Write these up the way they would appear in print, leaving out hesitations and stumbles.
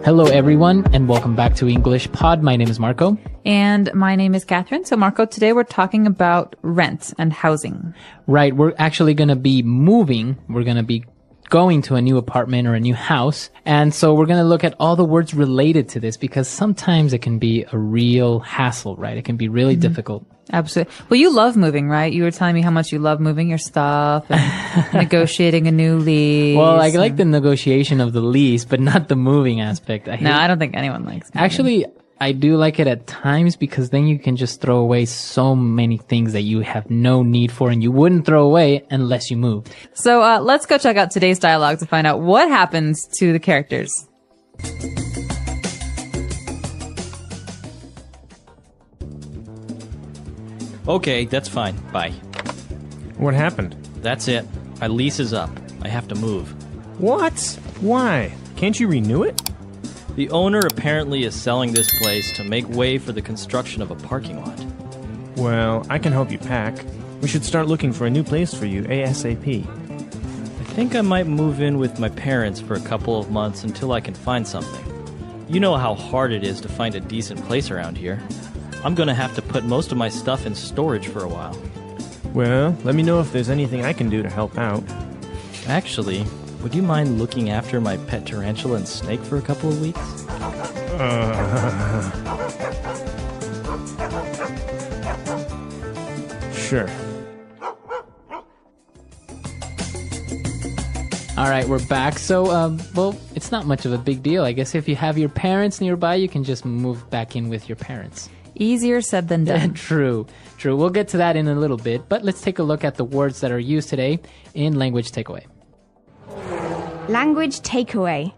Hello, everyone, and welcome back to English Pod. My name is Marco. And my name is Catherine. So, Marco, today we're talking about rent and housing. Right. We're actually going to be moving. We're going to be going to a new apartment or a new house. And so we're going to look at all the words related to this because sometimes it can be a real hassle, right? It can be really difficult. Absolutely. Well, you love moving, right? You were telling me how much you love moving your stuff and negotiating a new lease. Well, I like the negotiation of the lease, but not the moving aspect. I don't think anyone likes moving. Actually, I do like it at times because then you can just throw away so many things that you have no need for and you wouldn't throw away unless you moved. So let's go check out today's dialogue to find out what happens to the characters. Okay, that's fine. Bye. What happened? That's it. My lease is up. I have to move. What? Why? Can't you renew it? The owner apparently is selling this place to make way for the construction of a parking lot. Well, I can help you pack. We should start looking for a new place for you ASAP. I think I might move in with my parents for a couple of months until I can find something. You know how hard it is to find a decent place around here. I'm gonna have to put most of my stuff in storage for a while. Well, let me know if there's anything I can do to help out. Actually, would you mind looking after my pet tarantula and snake for a couple of weeks? Sure. All right, we're back. So, well, it's not much of a big deal. I guess if you have your parents nearby, you can just move back in with your parents. Easier said than done. True. We'll get to that in a little bit, but let's take a look at the words that are used today in Language Takeaway. Language takeaway. All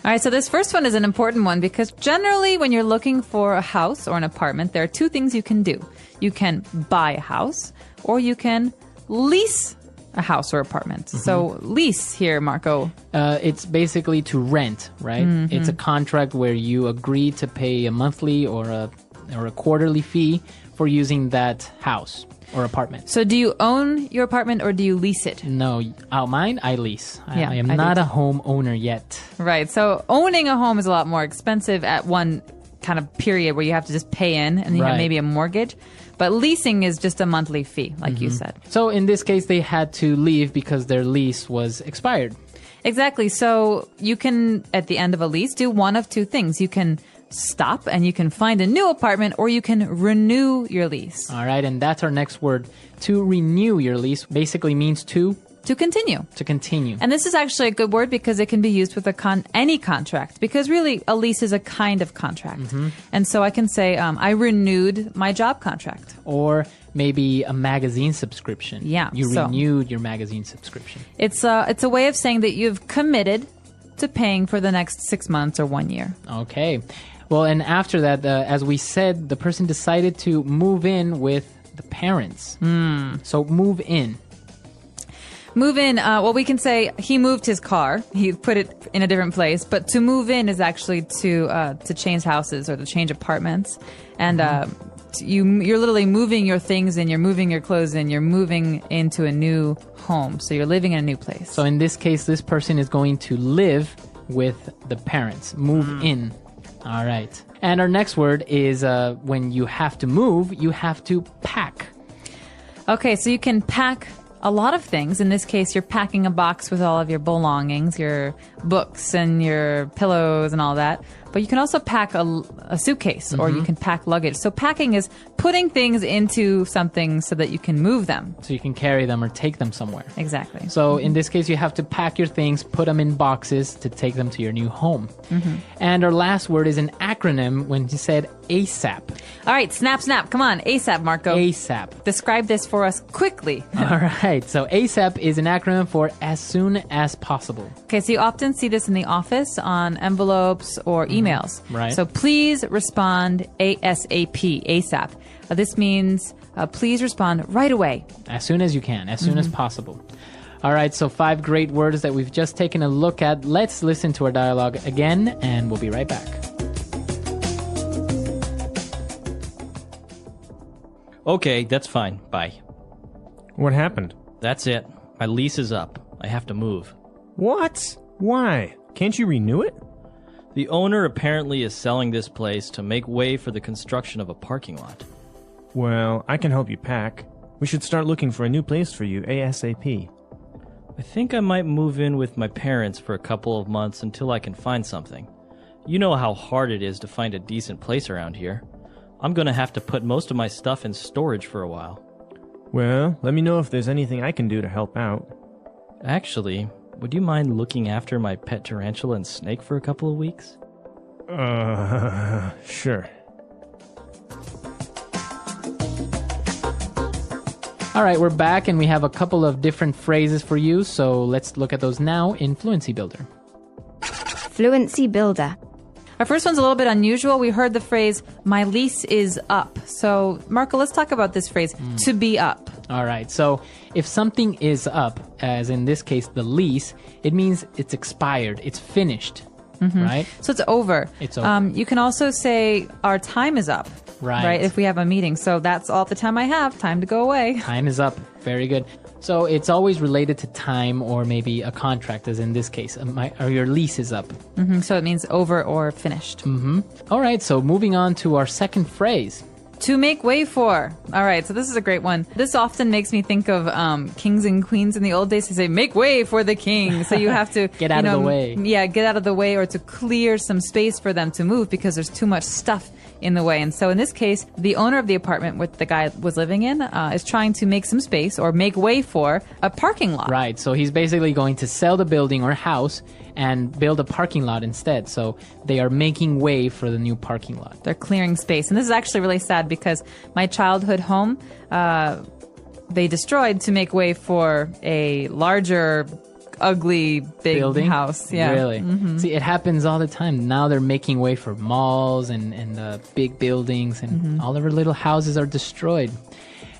right, so this first one is an important one because generally when you're looking for a house or an apartment, there are two things you can do. You can buy a house or you can lease a house or apartment. Mm-hmm. So lease here, Marco. It's basically to rent, right? Mm-hmm. It's a contract where you agree to pay a monthly or a quarterly fee for using that house or apartment. So do you own your apartment or do you lease it? No, mine, I lease. Yeah, I am not a homeowner yet. Right. So owning a home is a lot more expensive at one kind of period where you have to just pay in and you have maybe a mortgage. But leasing is just a monthly fee, like you said. So in this case, they had to leave because their lease was expired. Exactly. So you can, at the end of a lease, do one of two things. You can stop and you can find a new apartment or you can renew your lease. All right. And that's our next word. To renew your lease basically means to continue. To continue. And this is actually a good word because it can be used with any contract because really a lease is a kind of contract. Mm-hmm. And so I can say, I renewed my job contract. Or maybe a magazine subscription. Yeah. You renewed your magazine subscription. It's a way of saying that you've committed to paying for the next 6 months or 1 year. Okay. Well, and after that, as we said, the person decided to move in with the parents. So move in. Move in, well, we can say he moved his car. He put it in a different place. But to move in is actually to change houses or to change apartments. And you're literally moving your things in, you're moving your clothes in, you're moving into a new home. So you're living in a new place. So in this case, this person is going to live with the parents. Move in. All right. And our next word is when you have to move, you have to pack. Okay, so you can pack a lot of things. In this case, you're packing a box with all of your belongings, your books and your pillows and all that. But you can also pack a suitcase or you can pack luggage. So packing is putting things into something so that you can move them. So you can carry them or take them somewhere. Exactly. So in this case, you have to pack your things, put them in boxes to take them to your new home. And our last word is an acronym when you said ASAP. All right, snap. Come on, ASAP, Marco. ASAP. Describe this for us quickly. All right. So ASAP is an acronym for as soon as possible. Okay, so you often see this in the office on envelopes or emails. Right. So please respond ASAP, ASAP. This means please respond right away. As soon as you can, as soon as possible. All right, so 5 great words that we've just taken a look at. Let's listen to our dialogue again, and we'll be right back. Okay, that's fine. Bye. What happened? That's it. My lease is up. I have to move. What? Why? Can't you renew it? The owner apparently is selling this place to make way for the construction of a parking lot. Well, I can help you pack. We should start looking for a new place for you ASAP. I think I might move in with my parents for a couple of months until I can find something. You know how hard it is to find a decent place around here. I'm gonna have to put most of my stuff in storage for a while. Well, let me know if there's anything I can do to help out. Actually, would you mind looking after my pet tarantula and snake for a couple of weeks? Sure. All right, we're back and we have a couple of different phrases for you. So let's look at those now in Fluency Builder. Fluency Builder. Our first one's a little bit unusual. We heard the phrase, my lease is up. So, Marco, let's talk about this phrase, to be up. All right, so if something is up, as in this case, the lease, it means it's expired, it's finished, right? So it's over. It's over. You can also say, our time is up. Right. If we have a meeting. So that's all the time I have. Time to go away. Time is up. Very good. So it's always related to time or maybe a contract, as in this case, or your lease is up. So it means over or finished. All right, so moving on to our second phrase. To make way for. All right, so this is a great one. This often makes me think of kings and queens in the old days. They say, make way for the king. So you have to Get out of the way. Yeah, get out of the way, or to clear some space for them to move because there's too much stuff in the way. And so in this case, the owner of the apartment where the guy was living in is trying to make some space or make way for a parking lot. Right, so he's basically going to sell the building or house and build a parking lot instead. So they are making way for the new parking lot. They're clearing space. And this is actually really sad because my childhood home, they destroyed to make way for a larger, ugly, big Building? house. Yeah. Really? See, it happens all the time. Now they're making way for malls and big buildings, and all of our little houses are destroyed.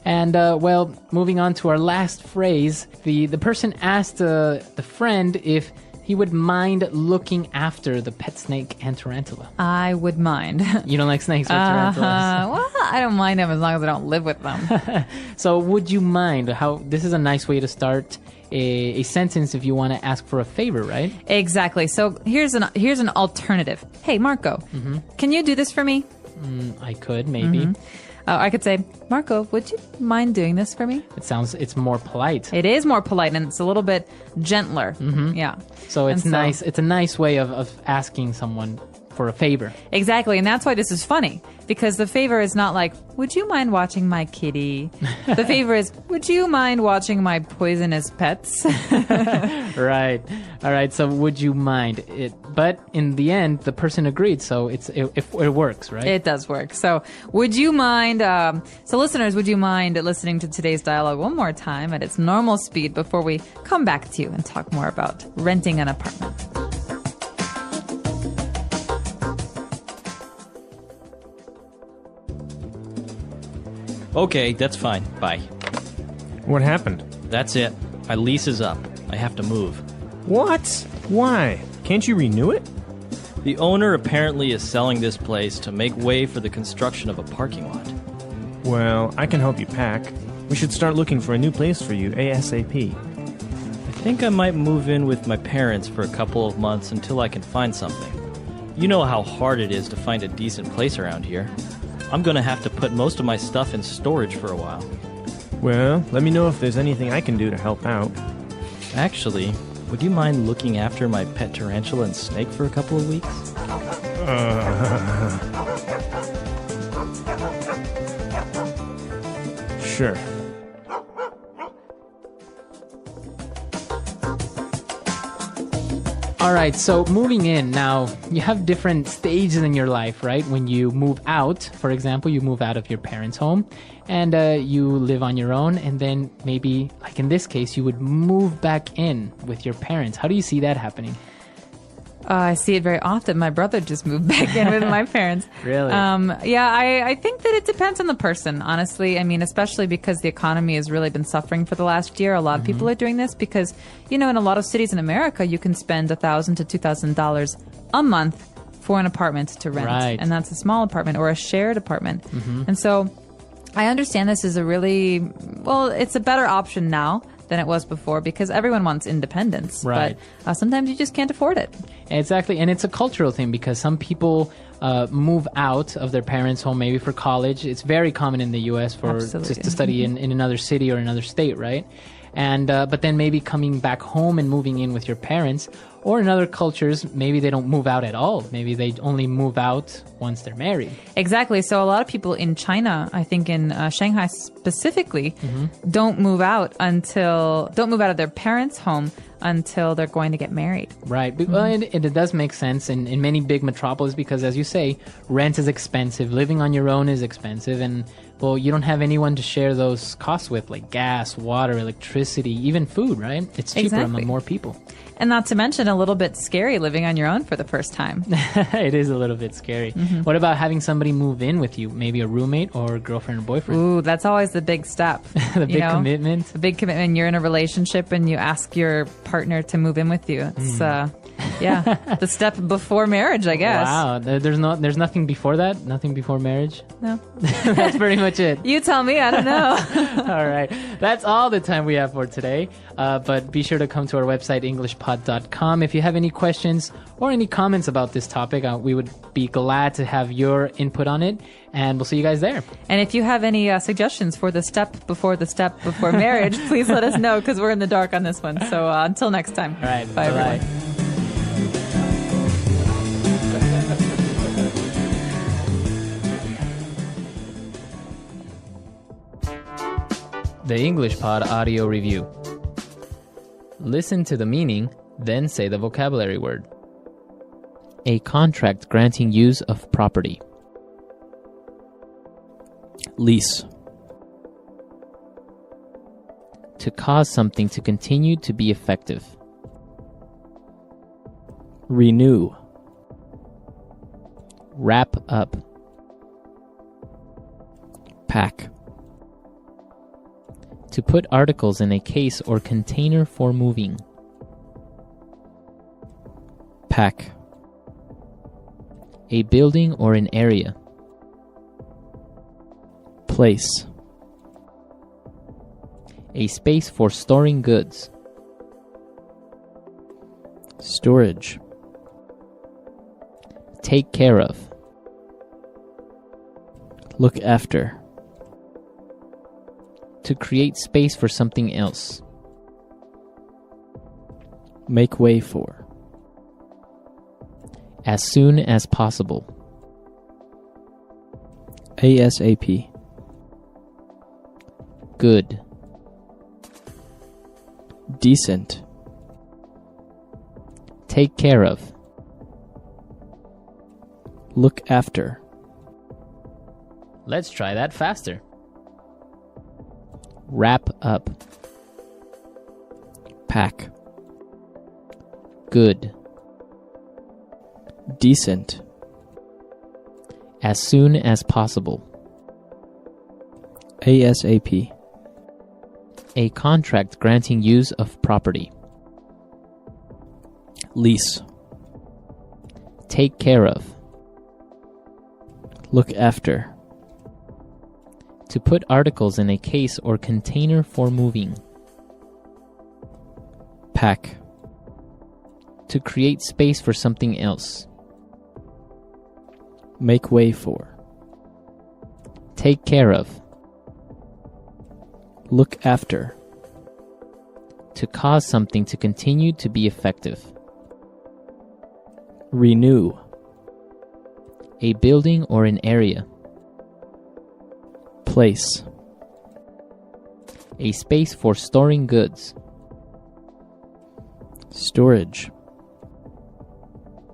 And, well, moving on to our last phrase, the person asked the friend if he would mind looking after the pet snake and tarantula. I would mind. You don't like snakes or tarantulas? Well, I don't mind them as long as I don't live with them. So would you mind? This is a nice way to start a sentence if you want to ask for a favor, right? Exactly. So here's an alternative. Hey, Marco, can you do this for me? I could, maybe. I could say, Marco, would you mind doing this for me? It's more polite. It is more polite and it's a little bit gentler. Yeah. So it's nice. It's a nice way of asking someone for a favor. Exactly. And that's why this is funny, because the favor is not like, would you mind watching my kitty? The favor is, would you mind watching my poisonous pets? Right. All right. So would you mind it? But in the end, the person agreed. So it works, right? It does work. So would you mind, so listeners, would you mind listening to today's dialogue one more time at its normal speed before we come back to you and talk more about renting an apartment? Okay, that's fine. Bye. What happened? That's it. My lease is up. I have to move. What? Why? Can't you renew it? The owner apparently is selling this place to make way for the construction of a parking lot. Well, I can help you pack. We should start looking for a new place for you ASAP. I think I might move in with my parents for a couple of months until I can find something. You know how hard it is to find a decent place around here. I'm gonna have to put most of my stuff in storage for a while. Well, let me know if there's anything I can do to help out. Actually, would you mind looking after my pet tarantula and snake for a couple of weeks? Sure. All right, so moving in now, you have different stages in your life, right? When you move out, for example, you move out of your parents' home and you live on your own, and then maybe, like in this case, you would move back in with your parents. How do you see that happening? I see it very often. My brother just moved back in with my parents. Really? Yeah, I think that it depends on the person, honestly. I mean, especially because the economy has really been suffering for the last year. A lot of people are doing this because, you know, in a lot of cities in America, you can spend $1,000 to $2,000 a month for an apartment to rent. Right. And that's a small apartment or a shared apartment. And so I understand this is it's a better option now than it was before because everyone wants independence. Right. But sometimes you just can't afford it. Exactly. And it's a cultural thing because some people move out of their parents' home maybe for college. It's very common in the U.S. for to study in another city or another state, right? And but then maybe coming back home and moving in with your parents. Or in other cultures, maybe they don't move out at all. Maybe they only move out once they're married. Exactly. So a lot of people in China, I think in Shanghai specifically, don't move out of their parents' home until they're going to get married. Right. Well, it does make sense in many big metropolis because, as you say, rent is expensive. Living on your own is expensive. And, well, you don't have anyone to share those costs with, like gas, water, electricity, even food, right? It's cheaper among more people. And not to mention a little bit scary living on your own for the first time. It is a little bit scary. What about having somebody move in with you? Maybe a roommate or a girlfriend or boyfriend? Ooh, that's always the big step. The big commitment. The big commitment. You're in a relationship and you ask your partner to move in with you. It's the step before marriage, I guess. Wow. There's nothing before that? Nothing before marriage? No. That's pretty much it. You tell me. I don't know. All right. That's all the time we have for today. But be sure to come to our website, EnglishPod.com. If you have any questions or any comments about this topic, we would be glad to have your input on it. And we'll see you guys there. And if you have any suggestions for the step before marriage, please let us know because we're in the dark on this one. So until next time. All right. Bye, everyone. The English Pod Audio Review. Listen to the meaning, then say the vocabulary word. A contract granting use of property. Lease. To cause something to continue to be effective. Renew. Wrap up. Pack. To put articles in a case or container for moving. Pack. A building or an area. Place. A space for storing goods. Storage. Take care of. Look after. To create space for something else. Make way for. As soon as possible. ASAP. Good. Decent. Take care of. Look after. Let's try that faster. Wrap up. Pack. Good. Decent. As soon as possible. ASAP. A contract granting use of property. Lease. Take care of. Look after. To put articles in a case or container for moving. Pack. To create space for something else. Make way for. Take care of. Look after. To cause something to continue to be effective. Renew. A building or an area. Place. A space for storing goods. Storage.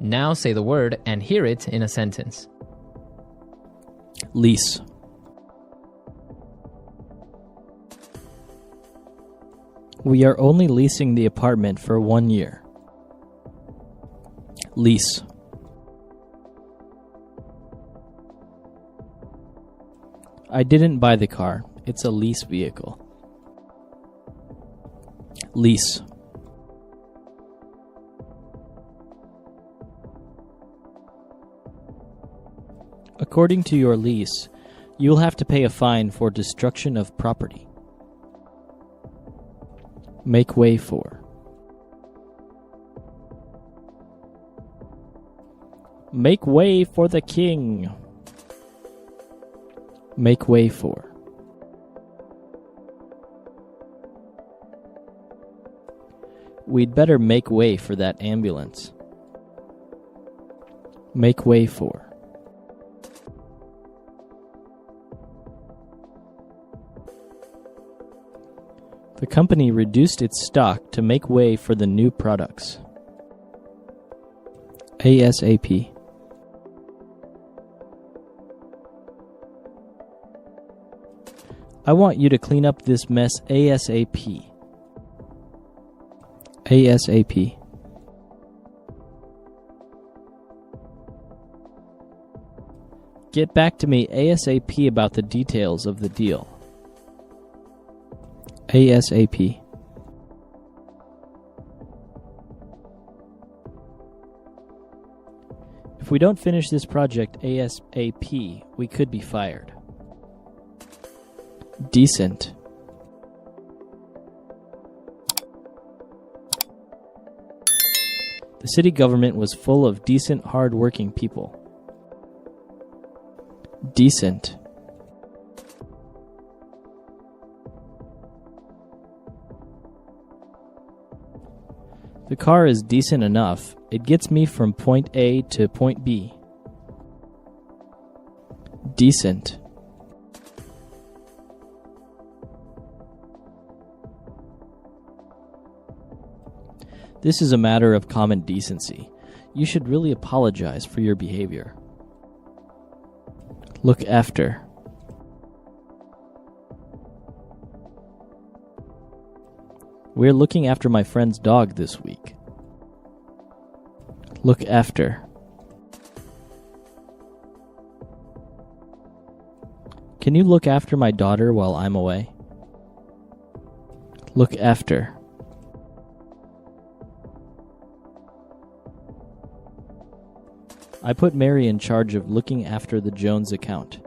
Now say the word and hear it in a sentence. Lease. We are only leasing the apartment for 1 year. Lease. I didn't buy the car. It's a lease vehicle. Lease. According to your lease, you'll have to pay a fine for destruction of property. Make way for. Make way for the king. Make way for. We'd better make way for that ambulance. Make way for. The company reduced its stock to make way for the new products. ASAP. I want you to clean up this mess ASAP. ASAP. Get back to me ASAP about the details of the deal. ASAP. If we don't finish this project ASAP, we could be fired. Decent. The city government was full of decent, hard-working people. Decent. The car is decent enough. It gets me from point A to point B. Decent. This is a matter of common decency. You should really apologize for your behavior. Look after. We're looking after my friend's dog this week. Look after. Can you look after my daughter while I'm away? Look after. I put Mary in charge of looking after the Jones account.